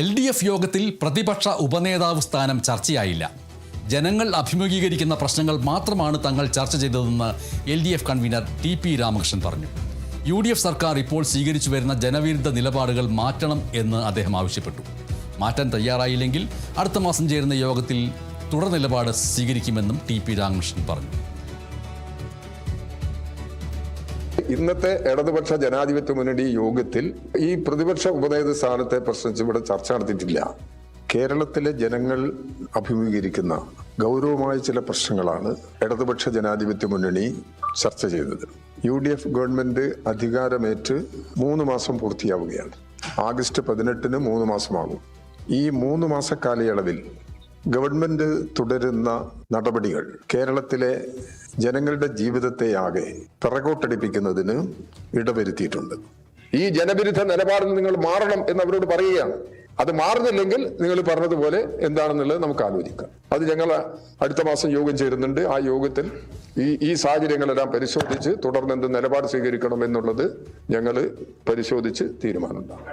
LDF യോഗത്തിൽ പ്രതിപക്ഷ ഉപനേതാവ് സ്ഥാനം ചർച്ചയായില്ല. ജനങ്ങൾ അഭിമുഖീകരിക്കുന്ന പ്രശ്നങ്ങൾ മാത്രമാണ് തങ്ങൾ ചർച്ച ചെയ്തതെന്ന് LDF കൺവീനർ TP രാമകൃഷ്ണൻ പറഞ്ഞു. UDF സർക്കാർ ഇപ്പോൾ സ്വീകരിച്ചു വരുന്ന ജനവിരുദ്ധ നിലപാടുകൾ മാറ്റണം എന്ന് അദ്ദേഹം ആവശ്യപ്പെട്ടു. മാറ്റാൻ തയ്യാറായില്ലെങ്കിൽ അടുത്ത മാസം ചേരുന്ന യോഗത്തിൽ തുടർ നിലപാട് സ്വീകരിക്കുമെന്നും TP രാമകൃഷ്ണൻ പറഞ്ഞു. ഇന്നത്തെ ഇടതുപക്ഷ ജനാധിപത്യ മുന്നണി യോഗത്തിൽ ഈ പ്രതിപക്ഷ ഉപനേതൃ സ്ഥാനത്തെ പ്രശ്നിച്ച് ഇവിടെ ചർച്ച നടത്തിയിട്ടില്ല. കേരളത്തിലെ ജനങ്ങൾ അഭിമുഖീകരിക്കുന്ന ഗൗരവമായ ചില പ്രശ്നങ്ങളാണ് ഇടതുപക്ഷ ജനാധിപത്യ മുന്നണി ചർച്ച ചെയ്തത്. UDF ഗവൺമെന്റ് അധികാരമേറ്റ് 3 മാസം പൂർത്തിയാവുകയാണ്. ആഗസ്റ്റ് 18-ന് 3 മാസമാകും. ഈ 3 മാസ കാലയളവിൽ ഗവൺമെന്റ് തുടരുന്ന നടപടികൾ കേരളത്തിലെ ജനങ്ങളുടെ ജീവിതത്തെയാകെ പിറകോട്ടടിപ്പിക്കുന്നതിന് ഇടവരുത്തിയിട്ടുണ്ട്. ഈ ജനവിരുദ്ധ നിലപാടിൽ നിങ്ങൾ മാറണം എന്ന് അവരോട് പറയുകയാണ്. അത് മാറുന്നില്ലെങ്കിൽ നിങ്ങൾ പറഞ്ഞതുപോലെ എന്താണെന്നുള്ളത് നമുക്ക് ആലോചിക്കാം. അത് ഞങ്ങൾ അടുത്ത മാസം യോഗം ചേരുന്നുണ്ട്. ആ യോഗത്തിൽ ഈ സാഹചര്യങ്ങളെല്ലാം പരിശോധിച്ച് തുടർന്ന് എന്ത് നിലപാട് സ്വീകരിക്കണം എന്നുള്ളത് ഞങ്ങൾ പരിശോധിച്ച് തീരുമാനമുണ്ടാകും.